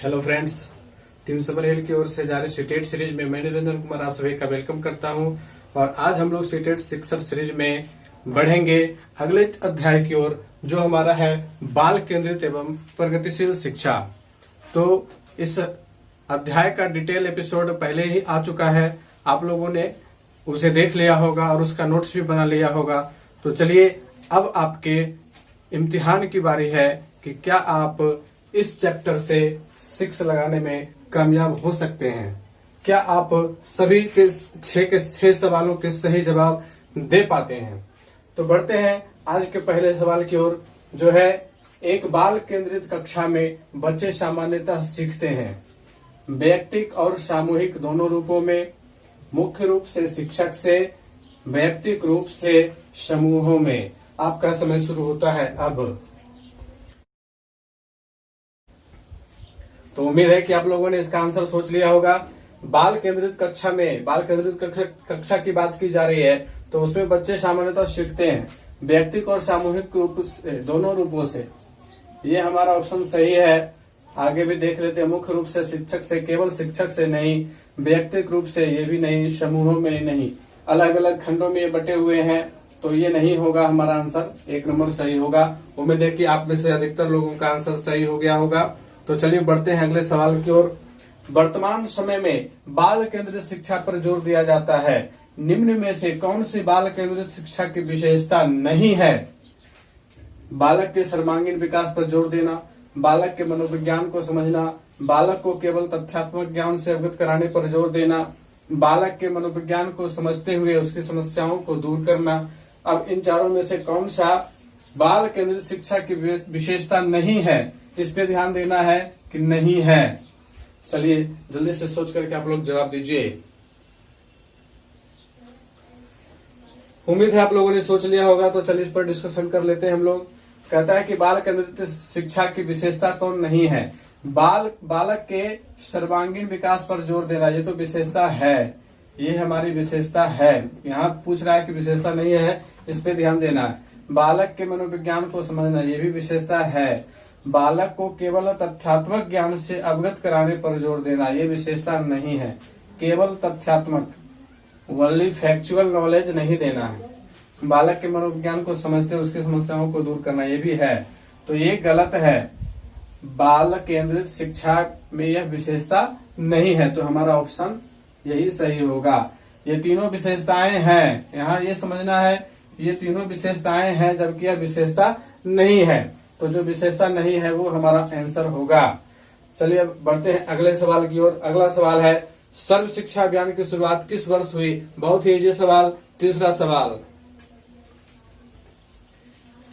Hello friends, team सबल हिल की ओर से जारी सीटेट सीरीज में मैं निरंजन कुमार आप सभी का वेलकम करता हूं। और आज हम लोग सीटेट शिक्षक सीरीज में बढ़ेंगे अगले अध्याय की ओर, जो हमारा है बाल केंद्रित एवं प्रगतिशील शिक्षा। तो इस अध्याय का डिटेल एपिसोड पहले ही आ चुका है, आप लोगों ने उसे देख लिया होगा और उसका नोट्स भी बना लिया होगा। तो चलिए, अब आपके इम्तिहान की बारी है कि क्या आप इस चैप्टर से 6 लगाने में कामयाब हो सकते हैं। क्या आप सभी के 6 सवालों के सही जवाब दे पाते हैं। तो बढ़ते हैं आज के पहले सवाल की ओर, जो है एक बाल केंद्रित कक्षा में बच्चे सामान्यतः सीखते हैं वैयक्तिक और सामूहिक दोनों रूपों में, मुख्य रूप से शिक्षक से, वैयक्तिक रूप से समूहों में। आपका समय शुरू होता है अब। तो उम्मीद है कि आप लोगों ने इसका आंसर सोच लिया होगा। बाल केंद्रित कक्षा में, बाल केंद्रित कक्षा की बात की जा रही है, तो उसमें बच्चे सामान्यतः सीखते हैं वैयक्तिक और सामूहिक रूप से, दोनों रूपों से। ये हमारा ऑप्शन सही है। आगे भी देख लेते हैं। मुख्य रूप से शिक्षक से, केवल शिक्षक से नहीं, वैयक्तिक रूप से ये भी नहीं, समूहों में नहीं, अलग अलग खंडों में ये बटे हुए हैं। तो ये नहीं होगा हमारा आंसर, 1 नंबर सही होगा। उम्मीद है कि आप में से अधिकतर लोगों का आंसर सही हो गया होगा। तो चलिए बढ़ते हैं अगले सवाल की ओर। वर्तमान समय में बाल केंद्रित शिक्षा पर जोर दिया जाता है, निम्न में से कौन सी बाल केंद्रित शिक्षा की विशेषता नहीं है। बालक के सर्वांगीण विकास पर जोर देना, बालक के मनोविज्ञान को समझना, बालक को केवल तथ्यात्मक ज्ञान से अवगत कराने पर जोर देना, बालक के मनोविज्ञान को समझते हुए उसकी समस्याओं को दूर करना। अब इन चारों में से कौन सा बाल केंद्रित शिक्षा की विशेषता नहीं है, इस पे ध्यान देना है कि नहीं है। चलिए जल्दी से सोच करके आप लोग जवाब दीजिए। उम्मीद है आप लोगों ने सोच लिया होगा। तो चलिए इस पर डिस्कशन कर लेते हैं हम लोग। कहता है कि बाल केंद्रित शिक्षा की विशेषता कौन नहीं है। बालक के सर्वांगीण विकास पर जोर देना, ये तो विशेषता है, ये हमारी विशेषता है। यहाँ पूछ रहा है कि विशेषता नहीं है, इस पे ध्यान देना है। बालक के मनोविज्ञान को समझना, ये भी विशेषता है। बालक को केवल तथ्यात्मक ज्ञान से अवगत कराने पर जोर देना, ये विशेषता नहीं है। केवल तथ्यात्मक, ओनली फैक्चुअल नॉलेज नहीं देना है। बालक के मनोविज्ञान को समझते उसकी समस्याओं को दूर करना, ये भी है। तो ये गलत है। बाल केंद्रित शिक्षा में यह विशेषता नहीं है। तो हमारा ऑप्शन यही सही होगा। ये तीनों विशेषताएं हैं, यहाँ ये समझना है, ये तीनों विशेषताएं हैं जबकि यह विशेषता नहीं है। तो जो विशेषता नहीं है वो हमारा आंसर होगा। चलिए अब बढ़ते हैं अगले सवाल की ओर। अगला सवाल है सर्व शिक्षा अभियान की शुरुआत किस वर्ष हुई। बहुत ही इजी सवाल। तीसरा सवाल,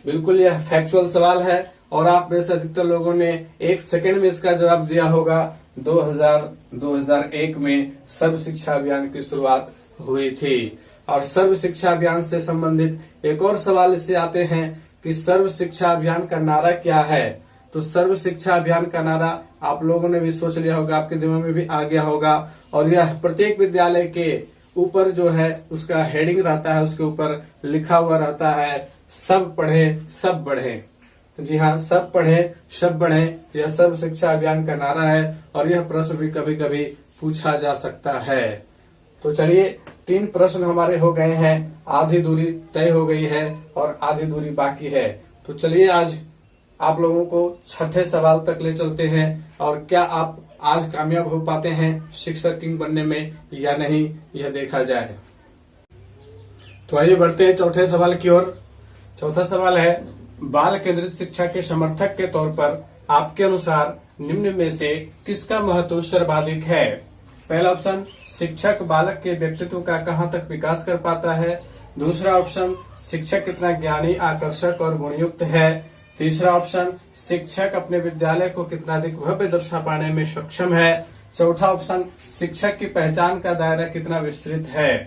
बिल्कुल यह फैक्चुअल सवाल है और आप में से अधिकतर लोगों ने 1 सेकंड में इसका जवाब दिया होगा। 2001 में सर्व शिक्षा अभियान की शुरुआत हुई थी। और सर्व शिक्षा अभियान से संबंधित एक और सवाल इससे आते हैं कि सर्व शिक्षा अभियान का नारा क्या है। तो सर्व शिक्षा अभियान का नारा आप लोगों ने भी सोच लिया होगा, आपके दिमाग में भी आ गया होगा। और यह प्रत्येक विद्यालय के ऊपर जो है उसका हेडिंग रहता है, उसके ऊपर लिखा हुआ रहता है, सब पढ़े सब बढ़े। जी हाँ, सब पढ़े सब बढ़े, यह सर्व शिक्षा अभियान का नारा है। और यह प्रश्न भी कभी कभी पूछा जा सकता है। तो चलिए 3 प्रश्न हमारे हो गए हैं, आधी दूरी तय हो गई है और आधी दूरी बाकी है। तो चलिए आज आप लोगों को 6ठे सवाल तक ले चलते हैं और क्या आप आज कामयाब हो पाते हैं शिक्षक किंग बनने में या नहीं, यह देखा जाए। तो आइए बढ़ते हैं चौथे सवाल की ओर। चौथा सवाल है बाल केंद्रित शिक्षा के समर्थक के तौर पर आपके अनुसार निम्न में से किसका महत्व सर्वाधिक है। पहला ऑप्शन, शिक्षक बालक के व्यक्तित्व का कहाँ तक विकास कर पाता है। दूसरा ऑप्शन, शिक्षक कितना ज्ञानी, आकर्षक और गुणयुक्त है। तीसरा ऑप्शन, शिक्षक अपने विद्यालय को कितना अधिक भव्य दर्शा पाने में सक्षम है। चौथा ऑप्शन, शिक्षक की पहचान का दायरा कितना विस्तृत है।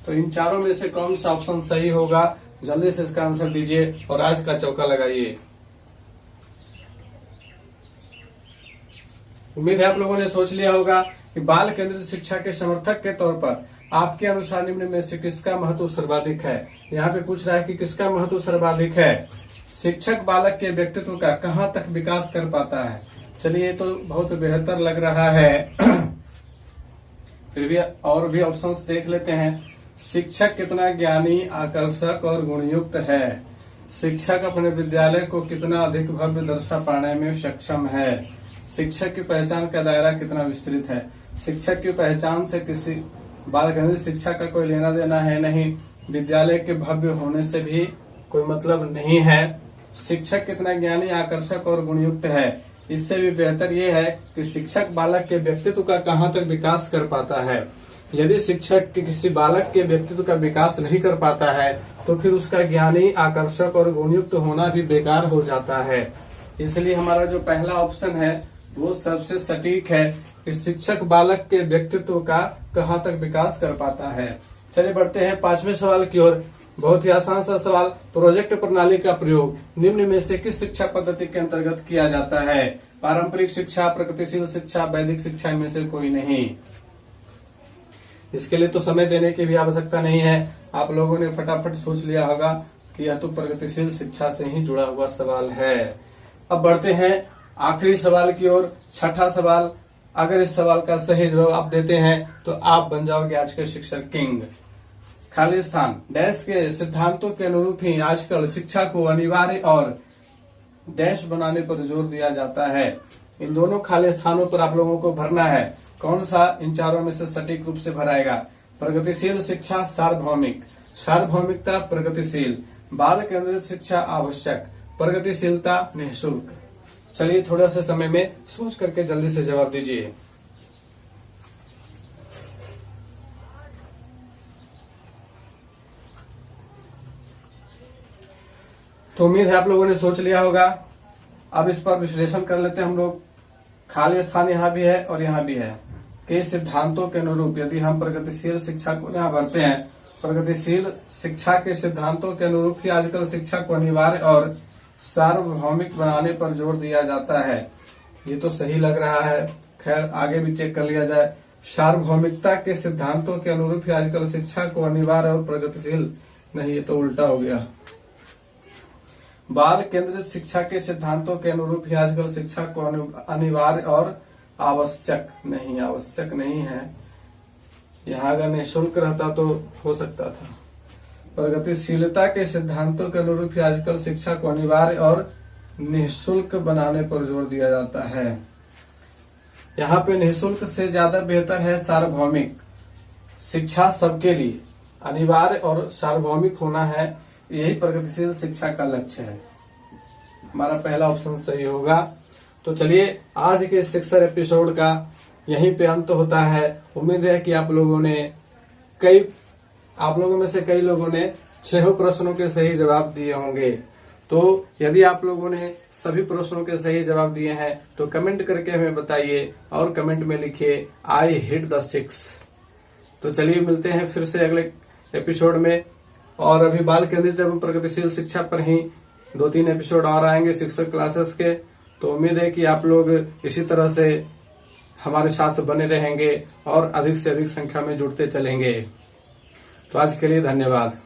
तो इन चारों में से कौन सा ऑप्शन सही होगा, जल्दी से इसका आंसर दीजिए और आज का चौका लगाइए। उम्मीद है आप लोगों ने सोच लिया होगा कि बाल केंद्रित शिक्षा के समर्थक के तौर पर आपके अनुसार निम्न में से किसका महत्व सर्वाधिक है। यहाँ पे पूछ रहा है कि किसका महत्व सर्वाधिक है। शिक्षक बालक के व्यक्तित्व का कहाँ तक विकास कर पाता है। चलिए, तो बहुत बेहतर लग रहा है। फिर भी और भी ऑप्शंस देख लेते हैं। शिक्षक कितना ज्ञानी, आकर्षक और गुणयुक्त है। शिक्षक अपने विद्यालय को कितना अधिक भव्य दर्शा पाने में सक्षम है। शिक्षक की पहचान का दायरा कितना विस्तृत है। शिक्षक की पहचान से किसी बाल केंद्रित शिक्षा का कोई लेना देना है नहीं। विद्यालय के भव्य होने से भी कोई मतलब नहीं है। शिक्षक कितना ज्ञानी, आकर्षक और गुणयुक्त है। इससे भी बेहतर यह है कि शिक्षक बालक के व्यक्तित्व का कहाँ तक विकास कर पाता है। यदि शिक्षक किसी बालक के व्यक्तित्व का विकास नहीं कर पाता है तो फिर उसका ज्ञानी, आकर्षक और गुणयुक्त होना भी बेकार हो जाता है। इसलिए हमारा जो पहला ऑप्शन है वो सबसे सटीक है कि शिक्षक बालक के व्यक्तित्व का कहाँ तक विकास कर पाता है। चलिए बढ़ते हैं 5वें सवाल की ओर। बहुत ही आसान सा सवाल। प्रोजेक्ट प्रणाली का प्रयोग निम्न में से किस शिक्षा पद्धति के अंतर्गत किया जाता है। पारंपरिक शिक्षा, प्रगतिशील शिक्षा, वैदिक शिक्षा में से कोई नहीं। इसके लिए तो समय देने की भी आवश्यकता नहीं है। आप लोगों ने फटाफट सोच लिया होगा कि यह तो प्रगतिशील शिक्षा से ही जुड़ा हुआ सवाल है। अब बढ़ते हैं आखिरी सवाल की ओर। 6ठा सवाल। अगर इस सवाल का सही जवाब आप देते हैं तो आप बन जाओगे आज के शिक्षक किंग। खाली स्थान डैश के सिद्धांतों के अनुरूप ही आजकल शिक्षा को अनिवार्य और डैश बनाने पर जोर दिया जाता है। इन दोनों खाली स्थानों पर आप लोगों को भरना है। कौन सा इन चारों में से सटीक रूप से भराएगा। प्रगतिशील शिक्षा सार्वभौमिक, सार्वभौमिकता प्रगतिशील, बाल केंद्रित शिक्षा आवश्यक, प्रगतिशीलता निःशुल्क। चलिए थोड़ा सा समय में सोच करके जल्दी से जवाब दीजिए। तो उम्मीद है आप लोगों ने सोच लिया होगा। अब इस पर विश्लेषण कर लेते हैं हम लोग। खाली स्थान यहाँ भी है और यहाँ भी है कि सिद्धांतों के अनुरूप यदि हम प्रगतिशील शिक्षा को यहाँ भरते हैं, प्रगतिशील शिक्षा के सिद्धांतों के अनुरूप ही आजकल शिक्षा को अनिवार्य और सार्वभौमिक बनाने पर जोर दिया जाता है। ये तो सही लग रहा है। खैर आगे भी चेक कर लिया जाए। सार्वभौमिकता के सिद्धांतों के अनुरूप ही आजकल शिक्षा को अनिवार्य और प्रगतिशील नहीं, ये तो उल्टा हो गया। बाल केंद्रित शिक्षा के सिद्धांतों के अनुरूप ही आजकल शिक्षा को अनिवार्य और आवश्यक नहीं, आवश्यक नहीं है। यहाँ अगर निःशुल्क रहता तो हो सकता था। प्रगतिशीलता के सिद्धांतों के अनुरूप ही आजकल शिक्षा को अनिवार्य और निःशुल्क बनाने पर जोर दिया जाता है। यहाँ पे निःशुल्क से ज्यादा बेहतर है सार्वभौमिक। शिक्षा सबके लिए अनिवार्य और सार्वभौमिक होना है, यही प्रगतिशील शिक्षा का लक्ष्य है। हमारा पहला ऑप्शन सही होगा। तो चलिए आज के शिक्षण एपिसोड का यहीं पे अंत होता है। उम्मीद है कि आप लोगों में से कई लोगों ने 6 प्रश्नों के सही जवाब दिए होंगे। तो यदि आप लोगों ने सभी प्रश्नों के सही जवाब दिए हैं तो कमेंट करके हमें बताइए और कमेंट में लिखिए आई हिट द 6। तो चलिए मिलते हैं फिर से अगले एपिसोड में। और अभी बाल केंद्रित एवं प्रगतिशील शिक्षा पर ही 2-3 एपिसोड और आएंगे शिक्षक क्लासेस के। तो उम्मीद है कि आप लोग इसी तरह से हमारे साथ बने रहेंगे और अधिक से अधिक संख्या में जुड़ते चलेंगे। तो आज के लिए धन्यवाद।